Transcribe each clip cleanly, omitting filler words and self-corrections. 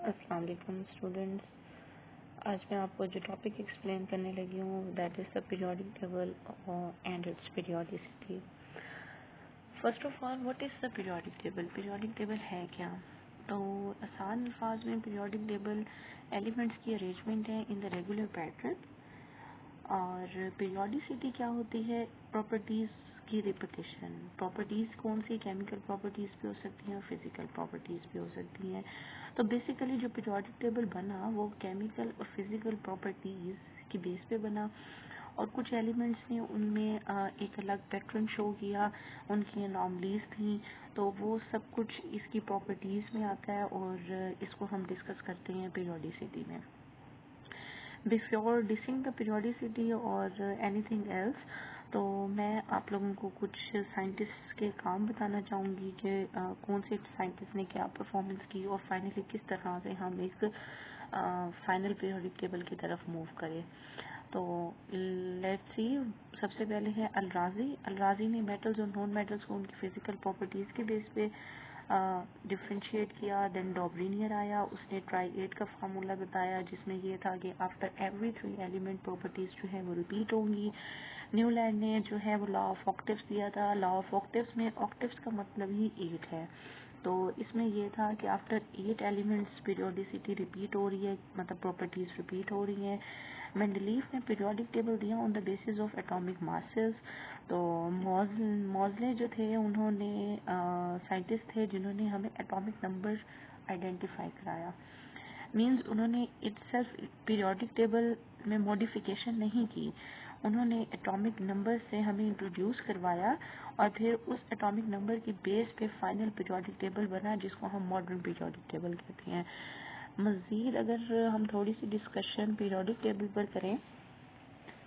अस्सलाम वालेकुम स्टूडेंट्स। आज मैं आपको जो टॉपिक एक्सप्लेन करने लगी हूँ that is the periodic table and it's periodicity. First of all what is the periodic table? Periodic table है क्या? तो आसान अल्फाज में पीरियोडिक टेबल एलिमेंट्स की अरेंजमेंट है इन द रेगुलर पैटर्न। और पीरियोडिसिटी क्या होती है? प्रॉपर्टीज़ की रिपीटेशन। प्रॉपर्टीज़ कौन सी? केमिकल प्रॉपर्टीज़ भी हो सकती हैं और फिजिकल प्रॉपर्टीज़ भी हो सकती हैं। तो बेसिकली जो पीरियोडिक टेबल बना वो केमिकल और फिजिकल प्रॉपर्टीज़ की बेस पे बना और कुछ एलिमेंट्स ने उनमें एक अलग पैटर्न शो किया, उनकी अनॉमलीज थी, तो वो सब कुछ इसकी प्रॉपर्टीज़ में आता है और इसको हम डिस्कस करते हैं पीरियोडिसिटी में। बिफोर डिसिंग द पीरियोडिसिटी और एनीथिंग एल्स, तो मैं आप लोगों को कुछ साइंटिस्ट के काम बताना चाहूँगी कि कौन से साइंटिस्ट ने क्या परफॉर्मेंस की और फाइनली किस तरह से हम एक फाइनल पीरियोडिक टेबल की तरफ मूव करें। तो लेट्स सी, सबसे पहले है अल-राज़ी ने मेटल्स और नॉन मेटल्स को उनकी फिजिकल प्रॉपर्टीज़ के बेस पे डिफ्रेंशिएट किया। देन डॉबरिनियर आया, उसने ट्राई-8 का फार्मूला बताया जिसमें ये था कि आफ्टर एवरी 3 एलिमेंट प्रॉपर्टीज़ जो है वो रिपीट होंगी। न्यूलैंड ने जो है वो लॉ ऑफ ऑक्टिव्स दिया था। लॉ ऑफ ऑक्टिव्स में ऑक्टिव्स का मतलब ही 8 है, तो इसमें ये था कि आफ्टर 8 एलिमेंट्स पीरियोडिसिटी रिपीट हो रही है, मतलब प्रॉपर्टीज़ रिपीट हो रही हैं। मेंडलीफ ने पीरियोडिक टेबल दिया on the basis of atomic masses. तो मॉज़ले जो थे उन्होंने साइंटिस्ट थे जिन्होंने हमें एटॉमिक नंबर आइडेंटिफाई कराया। मींस उन्होंने इटसेल्फ पीरियोडिक टेबल में मॉडिफिकेशन नहीं की, उन्होंने एटॉमिक नंबर से हमें इंट्रोड्यूस करवाया और फिर उस एटॉमिक नंबर की बेस पे फाइनल पीरियोडिक टेबल बना जिसको हम मॉडर्न पीरियोडिक टेबल कहते हैं। मज़ीद अगर हम थोड़ी सी डिस्कशन पीरियोडिक टेबल पर करें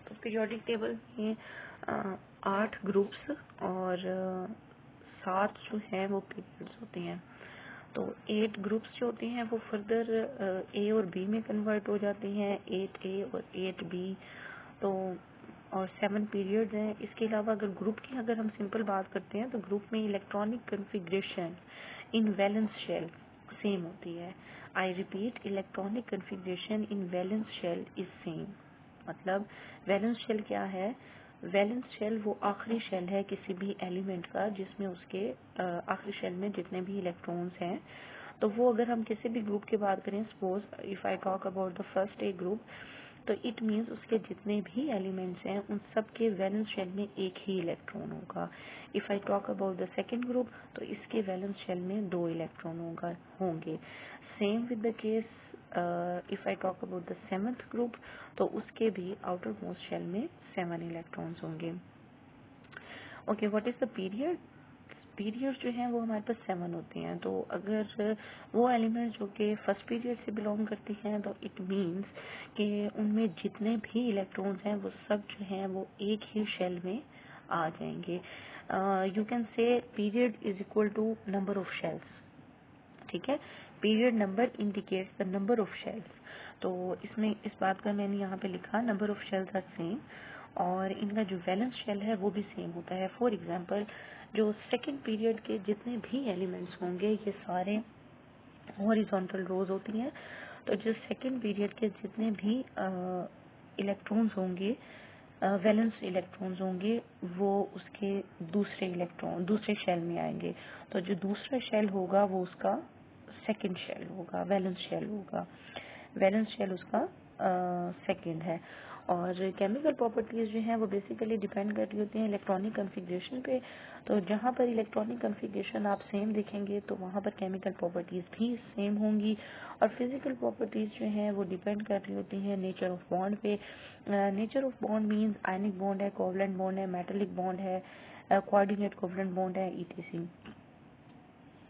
तो पीरियोडिक टेबल में 8 ग्रुप्स और 7 जो हैं वो पीरियड्स होते हैं। तो 8 ग्रुप्स जो होते हैं वो फर्दर ए और बी में कन्वर्ट हो जाते हैं, 8A और 8B। तो और 7 पीरियड्स हैं। इसके अलावा अगर ग्रुप की अगर हम सिंपल बात करते हैं तो ग्रुप में electronic configuration in valence shell same होती है। I repeat, electronic configuration in valence shell is same. मतलब वैलेंस शेल क्या है? वैलेंस शेल वो आखिरी शेल है किसी भी एलिमेंट का जिसमें उसके आखिरी शेल में जितने भी इलेक्ट्रॉन्स हैं। तो वो अगर हम किसी भी ग्रुप की बात करें, suppose if I talk about the first A group, तो इट मीन्स उसके जितने भी एलिमेंट्स हैं उन सब के वैलेंस शेल में एक ही इलेक्ट्रॉन होगा। If I talk about the second group, तो इसके वैलेंस शेल में 2 इलेक्ट्रॉन होंगे। Same with the case if I talk about the 7th group, तो उसके भी आउटर मोस्ट शेल में 7 इलेक्ट्रॉन्स होंगे। Okay, what is the period? Periods जो हैं वो हमारे पास 7 होते हैं। तो अगर वो एलिमेंट्स जो कि फर्स्ट पीरियड से बिलोंग करती हैं तो इट मींस कि उनमें जितने भी इलेक्ट्रॉन्स हैं वो सब जो हैं वो एक ही शेल में आ जाएंगे। You can say period is equal to number of shells. ठीक है, period number indicates the number of shells. तो इसमें इस बात का मैंने यहाँ पे लिखा number of shells are same और इनका जो वैलेंस शेल है वो भी सेम होता है। फॉर एग्जांपल, जो सेकंड पीरियड के जितने भी एलिमेंट्स होंगे ये सारे हॉरिजॉन्टल रोज होती हैं। तो जो सेकंड पीरियड के जितने भी इलेक्ट्रॉन्स होंगे, वैलेंस इलेक्ट्रॉन्स होंगे, वो उसके दूसरे शेल में आएंगे। तो जो दूसरा शेल होगा वो उसका सेकंड शेल होगा, वैलेंस शेल होगा। वैलेंस शेल उसका सेकंड है। और केमिकल प्रॉपर्टीज जो हैं वो बेसिकली डिपेंड कर रही होती हैं इलेक्ट्रॉनिक कन्फिग्रेशन पे। तो जहाँ पर इलेक्ट्रॉनिक कन्फिग्रेशन आप सेम देखेंगे तो वहाँ पर केमिकल प्रॉपर्टीज भी सेम होंगी। और फिजिकल प्रॉपर्टीज जो हैं वो डिपेंड कर रही होती हैं नेचर ऑफ बॉन्ड पे। Nature of bond means ionic bond है, कोवलेंट बॉन्ड है, मेटालिक बॉन्ड है, कोऑर्डिनेट कोवलेंट बॉन्ड है, ईटीसी।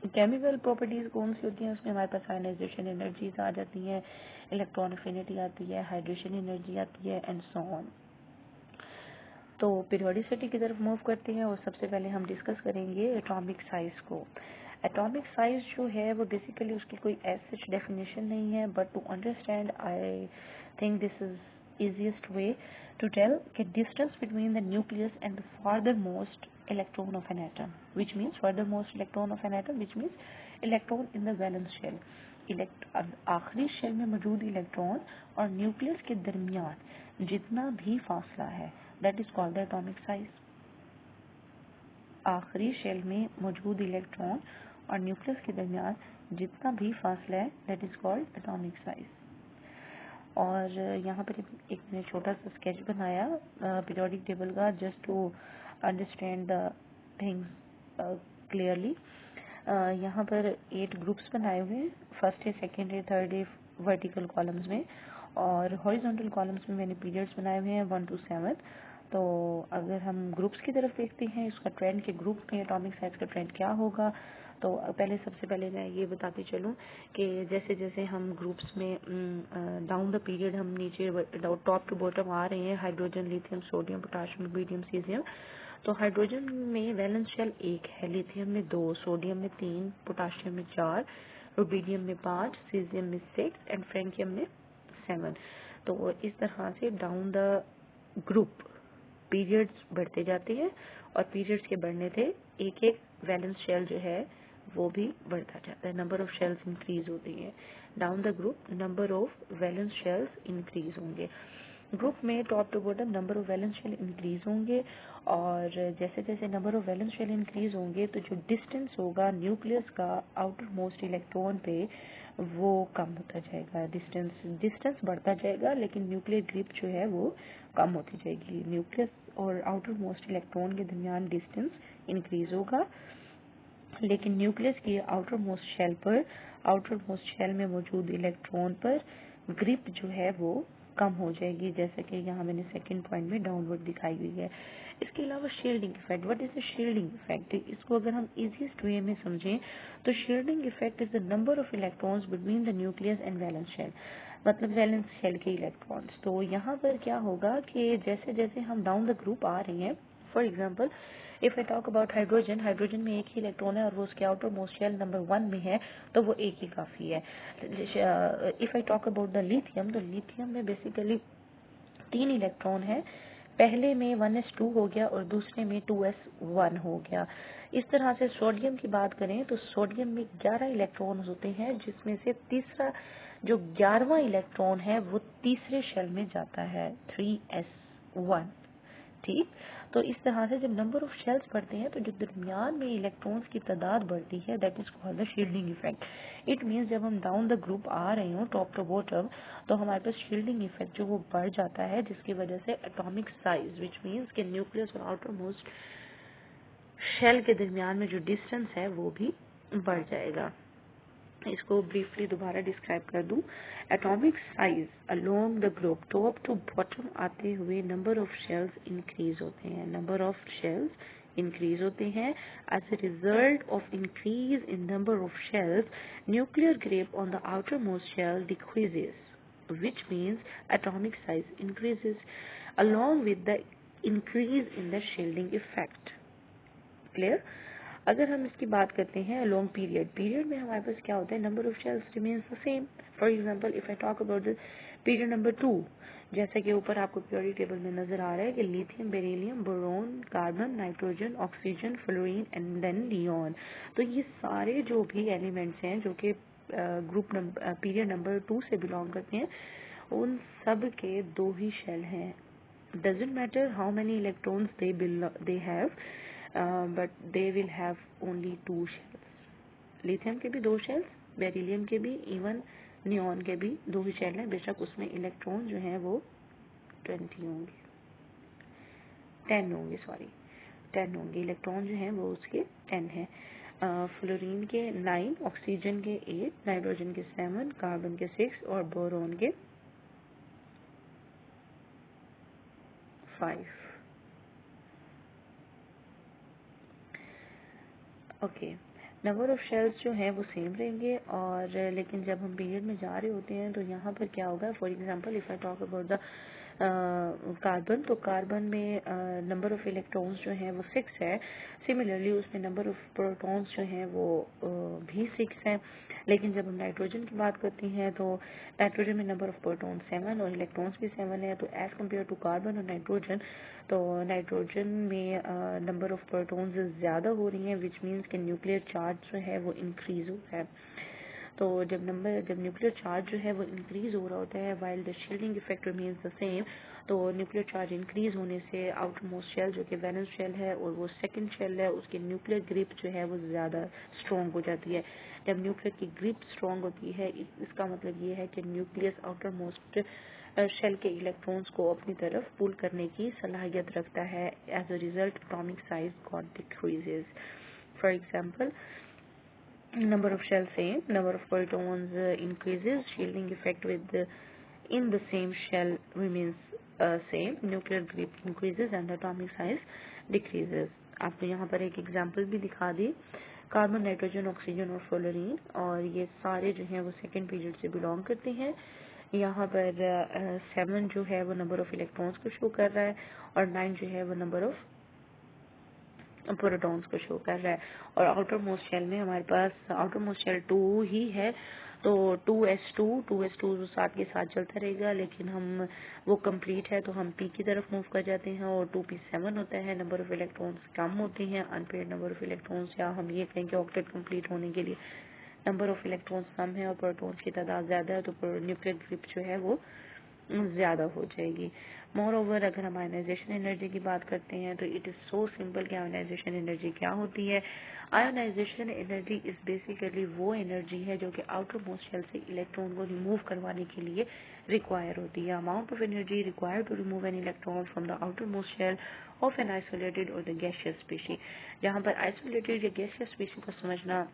केमिकल प्रॉपर्टीज कौन सी होती हैं? उसमें हमारे पास आयनाइजेशन एनर्जीज आ जाती हैं, इलेक्ट्रॉन अफिनिटी आती है, हाइड्रेशन एनर्जी आती है एंड सो ऑन। तो पीरियोडिसिटी की तरफ मूव करते हैं और सबसे पहले हम डिस्कस करेंगे एटॉमिक साइज को। एटॉमिक साइज जो है वो बेसिकली उसकी कोई एज सच डेफिनेशन नहीं है, but to understand I think this is easiest way to tell the distance between the nucleus and the farthermost electron of an atom, which means farthermost electron of an atom, which means electron in the valence shell. आखिरी shell में मौजूद electron और nucleus के दरमियान जितना भी फासला है that is called the atomic size. आखिरी शेल में मौजूद इलेक्ट्रॉन और न्यूक्लियस के दरमियान जितना भी फासला है that is called atomic size. और यहाँ पर एक मैंने छोटा सा स्केच बनाया पीरियोडिक टेबल का just to understand the things clearly. यहाँ पर 8 ग्रुप्स बनाए हुए हैं, फर्स्ट है, सेकेंड है, थर्ड है वर्टिकल कॉलम्स में, और हॉरिजॉन्टल कॉलम्स में मैंने पीरियड्स बनाए हुए हैं 1 to 7। तो अगर हम ग्रुप्स की तरफ देखते हैं इसका ट्रेंड के ग्रुप में एटॉमिक साइज का ट्रेंड क्या होगा, तो सबसे पहले मैं ये बताती चलूँ कि जैसे जैसे हम ग्रुप्स में डाउन द पीरियड हम नीचे टॉप टू बॉटम आ रहे हैं, hydrogen, lithium, sodium, potassium, rubidium, caesium. तो हाइड्रोजन में वैलेंस शेल 1 है, लिथियम में 2, सोडियम में 3, पोटाशियम में 4, रुबिडियम में 5, सीजियम में 6 एंड फ्रैंकियम में 7। तो इस तरह से डाउन द ग्रुप पीरियड्स बढ़ते जाते हैं और पीरियड्स के बढ़ने से एक एक वैलेंस शेल जो है वो भी बढ़ता जाता है, नंबर ऑफ शेल्स इंक्रीज होती है। Down the group number of valence shells increase होंगे। ग्रुप में top to bottom number of valence shell increase होंगे और जैसे जैसे number of valence shell increase होंगे तो जो डिस्टेंस होगा न्यूक्लियस का आउटर मोस्ट इलेक्ट्रॉन पे वो कम होता जाएगा, डिस्टेंस बढ़ता जाएगा लेकिन न्यूक्लियर ग्रिप जो है वो कम होती जाएगी। न्यूक्लियस और आउटर मोस्ट इलेक्ट्रॉन के दरमियान डिस्टेंस इंक्रीज होगा लेकिन न्यूक्लियस की आउटर मोस्ट शेल में मौजूद इलेक्ट्रॉन पर ग्रिप जो है वो कम हो जाएगी, जैसे कि यहाँ मैंने सेकंड पॉइंट में डाउनवर्ड दिखाई हुई है। इसके अलावा shielding effect, what is the shielding effect? इसको अगर हम इजीएस्ट वे में समझें तो shielding effect is the number of electrons between the nucleus and valence shell, मतलब वैलेंस शेल के इलेक्ट्रॉन्स। तो यहाँ पर क्या होगा कि जैसे जैसे हम डाउन द ग्रुप आ रहे हैं, for example if I talk about hydrogen में एक ही इलेक्ट्रॉन है और वो उसके आउटर मोस्ट शेल नंबर 1 में है तो वो एक ही काफी है। If I talk about the lithium, तो लिथियम में बेसिकली 3 इलेक्ट्रॉन है, पहले में 1s2 हो गया और दूसरे में 2s1 हो गया। इस तरह से सोडियम की बात करें तो सोडियम में 11 इलेक्ट्रॉन होते हैं जिसमें से तीसरा जो 11वां इलेक्ट्रॉन है वो तीसरे शेल में जाता है 3s1। ठीक, तो इस तरह से जब नंबर ऑफ शेल्स बढ़ते हैं तो जो दरमियान में इलेक्ट्रॉन्स की तादाद बढ़ती है that is called the shielding effect. It means जब हम डाउन द ग्रुप आ रहे हो टॉप टू बॉटम तो हमारे पास शील्डिंग इफेक्ट जो वो बढ़ जाता है जिसकी वजह से एटॉमिक साइज विच मीन्स के न्यूक्लियस और आउटर मोस्ट शेल के दरमियान में जो डिस्टेंस है वो भी बढ़ जाएगा। इसको ब्रीफली दोबारा डिस्क्राइब कर दूं, atomic size along the group top to bottom आते हुए नंबर ऑफ शेल्स इंक्रीज होते हैं, नंबर ऑफ शेल्स इंक्रीज होते हैं। As a result of increase in number of shells nuclear grip on the outermost shell decreases which means atomic size increases along with the increase in the shielding effect. Clear? अगर हम इसकी बात करते हैं long period में हमारे पास क्या होता है, number of shells remains the same. For example if I talk about the period number 2, जैसा कि ऊपर आपको पीरियोडिक टेबल में नजर आ रहा है कि lithium, beryllium, boron, carbon, nitrogen, oxygen, fluorine and then neon. तो ये सारे जो भी एलिमेंट्स हैं जो कि ग्रुप नंबर पीरियड नंबर 2 से बिलोंग करते हैं उन सब के 2 ही शेल हैं। Doesn't matter how many electrons they have but they will have only 2 shells। Lithium के भी 2 शेल्स, बेरिलियम के भी, इवन नियॉन के भी 2 ही शेल हैं, बेशक उसमें इलेक्ट्रॉन जो हैं वो 10 होंगे, इलेक्ट्रॉन जो हैं वो उसके 10 हैं। फ्लोरीन के 9, ऑक्सीजन के 8, नाइट्रोजन के 7, कार्बन के 6 और बोरोन के 5। ओके, नंबर ऑफ शेल्स जो हैं वो सेम रहेंगे और लेकिन जब हम पीरियड में जा रहे होते हैं तो यहाँ पर क्या होगा, for example if I talk about the carbon, तो कार्बन में नंबर ऑफ इलेक्ट्रॉन्स जो हैं वो 6 है। सिमिलरली उसमें नंबर ऑफ प्रोटॉन्स जो हैं वो भी 6 है। लेकिन जब हम नाइट्रोजन की बात करते हैं तो नाइट्रोजन में नंबर ऑफ प्रोटॉन 7 और इलेक्ट्रॉन्स भी 7 है। तो एज कम्पेयर टू कार्बन और नाइट्रोजन, तो नाइट्रोजन में नंबर ऑफ प्रोटॉन्स ज़्यादा हो रही हैं विच मीन्स के न्यूक्लियर चार्ज जो है वो इंक्रीज होता है। तो जब न्यूक्लियर चार्ज जो है वो इंक्रीज हो रहा होता है while the shielding effect remains the same, तो न्यूक्लियर चार्ज इंक्रीज होने से आउटर मोस्ट शेल जो कि वैलेंस शेल है और वो सेकंड शेल है, उसकी न्यूक्लियर ग्रिप जो है वो ज़्यादा स्ट्रॉन्ग हो जाती है। जब न्यूक्लियर की ग्रिप स्ट्रॉन्ग होती है इसका मतलब ये है कि न्यूक्लियस आउटर मोस्ट शेल के इलेक्ट्रॉन्स को अपनी तरफ पुल करने की सलाहियत रखता है। As a result atomic size got decreases. For example, number of shells same, number of protons increases, shielding effect in the same shell remains same, nuclear grip increases and atomic size decreases। आपको यहाँ पर एक example भी दिखा दी, carbon, nitrogen, oxygen और fluorine, और ये सारे जो हैं वो सेकेंड पीरियड से बिलोंग करते हैं। यहाँ पर 7 जो है वो नंबर ऑफ इलेक्ट्रॉन्स को शो कर रहा है और 9 जो है वो नंबर ऑफ प्रोटॉन्स को शो कर रहा है। और आउटर मोस्ट शेल में हमारे पास आउटर मोस्ट शेल 2 ही है, तो 2s2 साथ के साथ चलता रहेगा, लेकिन हम वो कंप्लीट है तो हम p की तरफ मूव कर जाते हैं और 2p7 होता है। नंबर ऑफ इलेक्ट्रॉन्स कम होते हैं, अनपेयर्ड नंबर ऑफ इलेक्ट्रॉन्स, या हम ये कहें कि ऑक्टेट कंप्लीट होने के लिए नंबर ऑफ इलेक्ट्रॉन्स कम है और प्रोटॉन्स की तादाद ज्यादा है, तो न्यूक्लियर ग्रिप जो है वो ज्यादा हो जाएगी। मोर ओवर, अगर हम आयोनाइजेशन एनर्जी की बात करते हैं तो इट इज सो सिंपल कि आयोनाइजेशन एनर्जी क्या होती है। आयोनाइजेशन एनर्जी इज बेसिकली वो एनर्जी है जो कि आउटर मोस्ट शेल से इलेक्ट्रॉन को रिमूव करवाने के लिए रिक्वायर होती है। Amount of energy required to remove an electron from the outermost shell of an isolated और द गैसियस स्पीशीज। जहाँ पर आइसोलेटेड या गैसियस स्पीशीज को समझना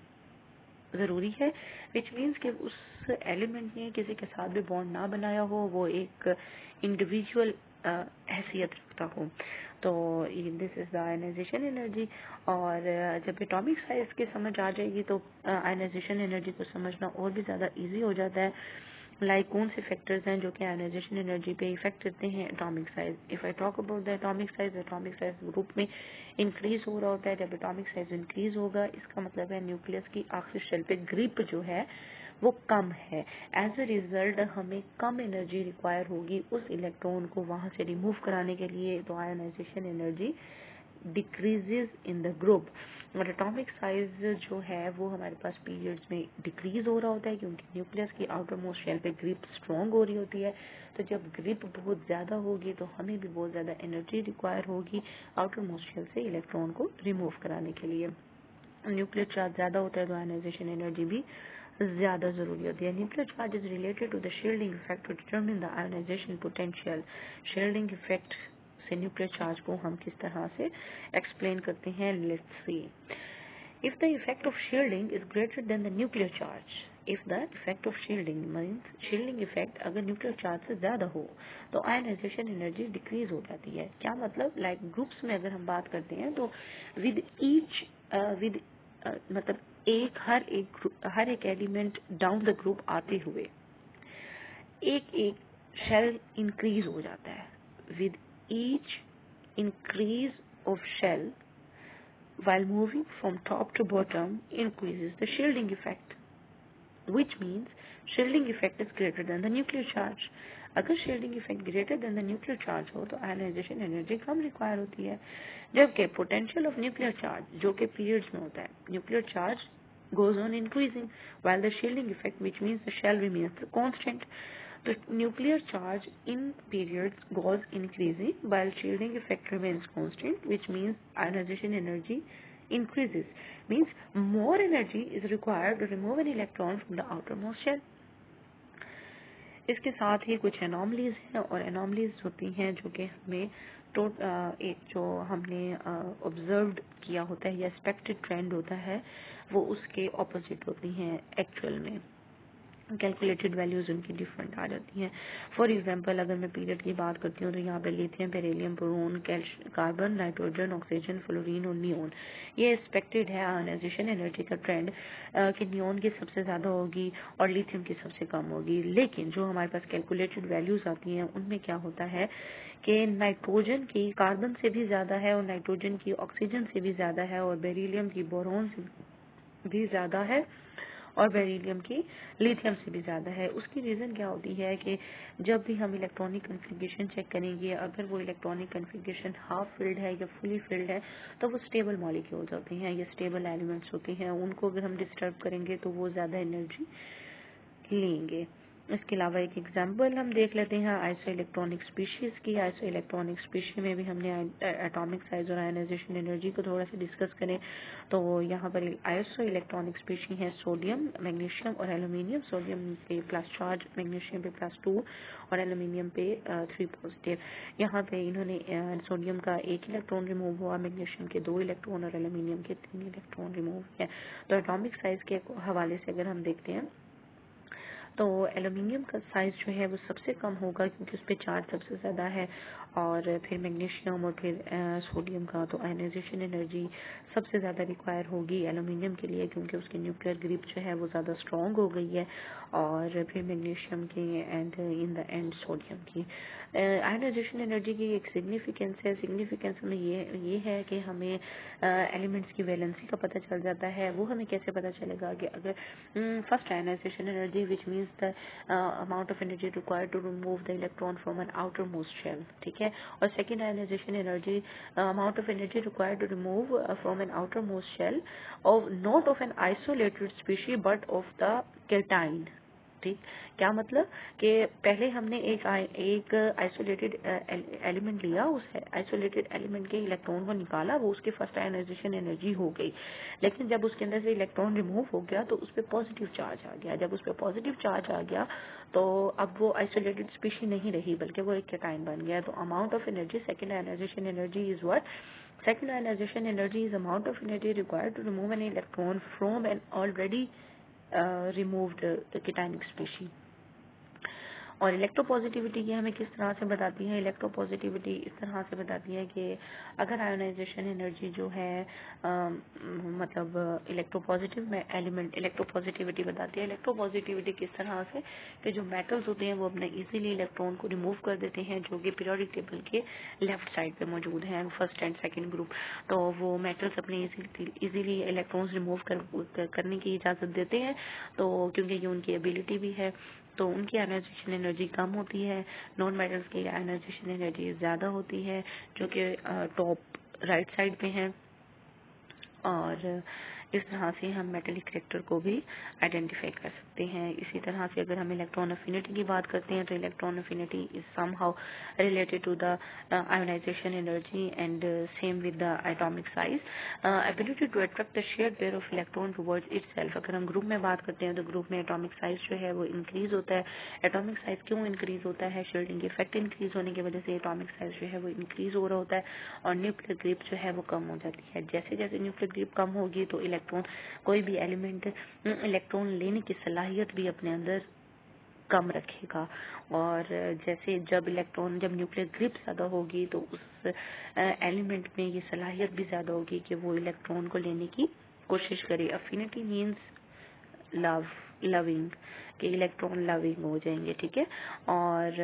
जरूरी है, विच मीन्स कि उस एलिमेंट ने किसी के साथ भी बॉन्ड ना बनाया हो, वो एक इंडिविजुअल हैसियत रखता हो। तो this is the ionization energy. और जब एटॉमिक साइज की समझ आ जाएगी तो आयनाइजेशन एनर्जी को समझना और भी ज़्यादा इजी हो जाता है। लाइक कौन से फैक्टर्स हैं जो कि आयनाइजेशन एनर्जी पे इफेक्ट करते हैं। Atomic size, if I talk about the atomic size group में इंक्रीज हो रहा होता है। जब एटॉमिक साइज इंक्रीज होगा इसका मतलब है न्यूक्लियस की आखिरी शेल पे ग्रिप जो है वो कम है। एज अ रिजल्ट हमें कम एनर्जी रिक्वायर होगी उस इलेक्ट्रॉन को वहां से रिमूव कराने के लिए, तो ionization energy decreases in the group. और एटॉमिक साइज जो है वो हमारे पास पीरियड्स में डिक्रीज हो रहा होता है क्योंकि न्यूक्लियस की आउटर मोस्ट शेल पे ग्रिप स्ट्रॉन्ग हो रही होती है। तो जब ग्रिप बहुत ज्यादा होगी तो हमें भी बहुत ज्यादा एनर्जी रिक्वायर होगी आउटर मोस्ट शेल से इलेक्ट्रॉन को रिमूव कराने के लिए। न्यूक्लियर चार्ज ज्यादा होता है तो आयनाइजेशन एनर्जी भी ज्यादा जरूरी होती है। Nuclear charge is related to the shielding effect to determine the ionization potential. Shielding effect से न्यूक्लियर चार्ज को हम किस तरह से एक्सप्लेन करते हैं, let's see. If the effect of shielding is greater than the nuclear charge, if the effect of shielding means shielding effect अगर nuclear charge से ज्यादा हो तो आयनाइजेशन एनर्जी डिक्रीज हो जाती है। क्या मतलब, लाइक ग्रुप्स में अगर हम बात करते हैं तो विद ईच मतलब हर एक एलिमेंट डाउन द ग्रुप आते हुए एक एक शेल इंक्रीज हो जाता है। With each increase of shell while moving from top to bottom increases the shielding effect, which means shielding effect is greater than the nuclear charge। अगर shielding effect greater than the nuclear charge हो तो ionization energy कम require होती है। जबकि potential of nuclear charge जो कि periods में होता है, nuclear charge goes on increasing while the shielding effect, which means the shell remains constant। The nuclear charge in periods goes increasing while shielding effect remains constant, which means ionization energy increases, means more energy is required to remove an electron from the outermost shell। इसके साथ ही कुछ anomalies हैं, और anomalies होती हैं जो कि हमें एक जो हमने ऑब्जर्व्ड किया होता है या एक्सपेक्टेड ट्रेंड होता है वो उसके ऑपोजिट होती हैं। एक्चुअल में कैलकुलेटेड वैल्यूज उनकी डिफरेंट आ जाती हैं। फॉर एग्जांपल अगर मैं पीरियड की बात करती हूँ तो यहाँ पे lithium, beryllium, boron, carbon, nitrogen, oxygen, fluorine और नियोन, ये एक्सपेक्टेड है आयनाइजेशन एनर्जी का ट्रेंड कि नियोन की सबसे ज्यादा होगी और लिथियम की सबसे कम होगी। लेकिन जो हमारे पास कैलकुलेटेड वैल्यूज आती हैं उनमें क्या होता है कि नाइट्रोजन की कार्बन से भी ज्यादा है और नाइट्रोजन की ऑक्सीजन से भी ज्यादा है और बेरिलियम की बोरोन से भी ज्यादा है और बेरिलियम की लिथियम से भी ज़्यादा है। उसकी रीज़न क्या होती है कि जब भी हम इलेक्ट्रॉनिक कन्फिग्रेशन चेक करेंगे, अगर वो इलेक्ट्रॉनिक कन्फिग्रेशन हाफ फिल्ड है या फुली फिल्ड है तो वो स्टेबल मॉलिक्यूल्स होते हैं, ये स्टेबल एलिमेंट्स होते हैं, उनको अगर हम डिस्टर्ब करेंगे तो वो ज़्यादा एनर्जी लेंगे। इसके अलावा एक एग्जांपल हम देख लेते हैं आइसो इलेक्ट्रॉनिक स्पीशीज की। आइसो इलेक्ट्रॉनिक स्पीशीज में भी हमने एटॉमिक साइज और आयनाइजेशन एनर्जी को थोड़ा सा डिस्कस करें तो यहाँ पर आइसो इलेक्ट्रॉनिक स्पीशीज है सोडियम, मैग्नीशियम और एल्यूमिनियम। सोडियम पे प्लस चार्ज, मैग्नीशियम पे +2 और एल्यूमिनियम पे 3 पॉजिटिव। यहाँ पे इन्होंने सोडियम का 1 इलेक्ट्रॉन रिमूव हुआ, मैग्नीशियम के 2 इलेक्ट्रॉन और एल्यूमिनियम के 3 इलेक्ट्रॉन रिमूव हुए। तो एटॉमिक साइज के हवाले से अगर हम देखते हैं तो एल्यूमिनियम का साइज जो है वो सबसे कम होगा क्योंकि उस पर चार्ज सबसे ज़्यादा है, और फिर मैग्नीशियम और फिर सोडियम का तो आयनाइजेशन एनर्जी सबसे ज़्यादा रिक्वायर होगी एल्यूमिनियम के लिए क्योंकि उसकी न्यूक्लियर ग्रिप जो है वो ज़्यादा स्ट्रॉन्ग हो गई है, और फिर मैग्नीशियम की and in the end sodium की। आयनाइजेशन एनर्जी की एक सिग्निफिकेंस है, सिग्निफिकेंस में ये है कि हमें एलिमेंट्स की वैलेंसी का पता चल जाता है। वो हमें कैसे पता चलेगा कि अगर first ionization energy which means the amount of energy required to remove the electron from an outermost shell, ठीक है, और second ionization energy amount of energy required to remove from an outermost shell of not of an isolated species but of the cation. ठीक, क्या मतलब कि पहले हमने एक आइसोलेटेड एलिमेंट लिया, उस आइसोलेटेड एलिमेंट के इलेक्ट्रॉन को निकाला, वो उसकी फर्स्ट आयनाइजेशन एनर्जी हो गई, लेकिन जब उसके अंदर से इलेक्ट्रॉन रिमूव हो गया तो उस पर पॉजिटिव चार्ज आ गया। जब उस पर पॉजिटिव चार्ज आ गया तो अब वो आइसोलेटेड स्पीशी नहीं रही बल्कि वो एक केटाइन बन गया। तो amount of energy second ionization energy is what? Second ionization energy is amount of energy required to remove an electron from an already removed cationic species। और इलेक्ट्रोपॉजिटिविटी ये हमें किस तरह से बताती है? इलेक्ट्रोपॉजिटिविटी इस तरह से बताती है कि अगर आयोनाइजेशन एनर्जी जो है मतलब इलेक्ट्रोपॉजिटिव में एलिमेंट इलेक्ट्रोपॉजिटिविटी बताती है। इलेक्ट्रोपॉजिटिविटी किस तरह से कि जो मेटल्स होते हैं वो अपने इजीली इलेक्ट्रॉन को रिमूव कर देते हैं जो कि पीरियोडिक टेबल के लेफ्ट साइड पे मौजूद हैं, फर्स्ट एंड सेकंड ग्रुप। तो वो मेटल्स अपने इजीली इलेक्ट्रॉन्स रिमूव करने की इजाज़त देते हैं, तो क्योंकि ये उनकी एबिलिटी भी है, तो उनकी आयनाइजेशन एनर्जी कम होती है। नॉन मेटल्स की आयनाइजेशन एनर्जी ज़्यादा होती है जो कि टॉप राइट साइड पे है। और इस तरह से हम मेटलिक करेक्टर को भी आइडेंटिफाई कर सकते हैं। इसी तरह से अगर हम इलेक्ट्रॉन अफिनिटी की बात करते हैं तो electron affinity is somehow related to the ionization energy and same with the atomic size. Ability to attract the shared pair of electron towards itself. अगर हम ग्रुप में बात करते हैं तो ग्रुप में एटॉमिक साइज जो है वो इंक्रीज होता है। एटॉमिक साइज क्यों इंक्रीज होता है? शील्डिंग इफेक्ट इंक्रीज होने की वजह से एटॉमिक साइज जो है वो इंक्रीज हो रहा होता है और न्यूक्लियर ग्रिप जो है वो कम हो जाती है। जैसे जैसे न्यूक्लियर ग्रिप कम होगी तो इलेक्ट्रॉन कोई भी एलिमेंट इलेक्ट्रॉन लेने की सलाहियत भी अपने अंदर कम रखेगा, और जैसे जब न्यूक्लियर ग्रिप ज्यादा होगी तो उस एलिमेंट में ये सलाहियत भी ज्यादा होगी कि वो इलेक्ट्रॉन को लेने की कोशिश करे। अफिनिटी मीन्स लविंग के इलेक्ट्रॉन लविंग हो जाएंगे, ठीक है। और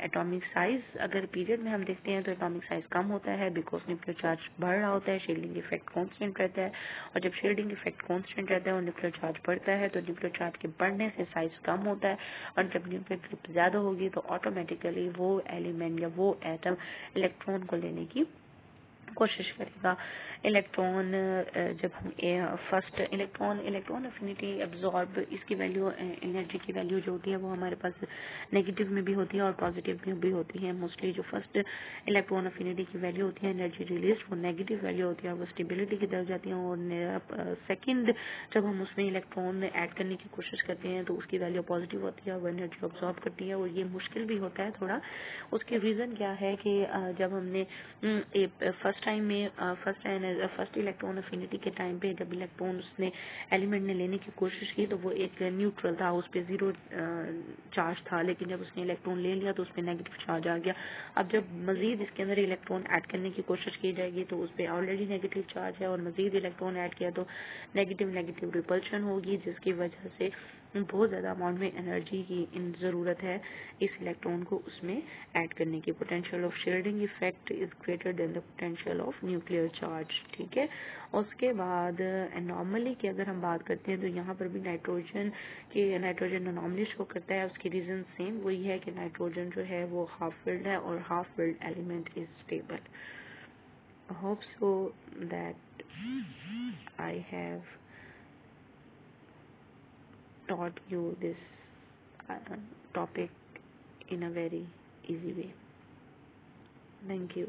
एटॉमिक साइज अगर पीरियड में हम देखते हैं तो एटॉमिक साइज कम होता है बिकॉज न्यूक्लियर चार्ज बढ़ रहा होता है, शील्डिंग इफेक्ट कांस्टेंट रहता है, और जब शील्डिंग इफेक्ट कांस्टेंट रहता है और न्यूक्लियर चार्ज बढ़ता है तो न्यूक्लियर चार्ज के बढ़ने से साइज कम होता है, और जब न्यूक्लियर ग्रिप ज्यादा होगी तो ऑटोमेटिकली वो एलिमेंट या वो एटम इलेक्ट्रॉन को लेने की कोशिश करेगा। इलेक्ट्रॉन जब हम फर्स्ट इलेक्ट्रॉन अफिनिटी एब्जॉर्ब, इसकी वैल्यू एनर्जी की वैल्यू जो होती है वो हमारे पास नेगेटिव में भी होती है और पॉजिटिव में भी होती है। मोस्टली जो फर्स्ट इलेक्ट्रॉन अफिनिटी की वैल्यू होती है एनर्जी रिलीज वो नेगेटिव वैल्यू होती है और वो स्टेबिलिटी की तरफ जाती है, और सेकेंड जब हम उसमें इलेक्ट्रॉन ऐड करने की कोशिश करते हैं तो उसकी वैल्यू पॉजिटिव होती है और वो एनर्जी ऑब्जॉर्ब करती है, और ये मुश्किल भी होता है थोड़ा। उसके रीज़न क्या है कि जब हमने फर्स्ट इलेक्ट्रॉन अफिनिटी के टाइम पे जब इलेक्ट्रॉन उसने एलिमेंट ने लेने की कोशिश की तो वो एक न्यूट्रल था, उस पर 0 चार्ज था, लेकिन जब उसने इलेक्ट्रॉन ले लिया तो उस पर नेगेटिव चार्ज आ गया। अब जब मजीद इसके अंदर इलेक्ट्रॉन ऐड करने की कोशिश की जाएगी तो उस पर ऑलरेडी नेगेटिव चार्ज है और मजीद इलेक्ट्रॉन ऐड किया तो नेगेटिव रिपल्शन होगी, जिसकी वजह से बहुत ज़्यादा अमाउंट में एनर्जी की इन ज़रूरत है इस इलेक्ट्रॉन को उसमें ऐड करने की। Potential of shielding effect is greater than the potential of nuclear charge, ठीक है। उसके बाद एनॉर्मली की अगर हम बात करते हैं तो यहाँ पर भी नाइट्रोजन एनॉर्मली शो करता है। उसकी रीज़न सेम वही है कि नाइट्रोजन जो है वो हाफ फिल्ड है और half filled element is stable. Hope so that I have taught you this topic in a very easy way. Thank you.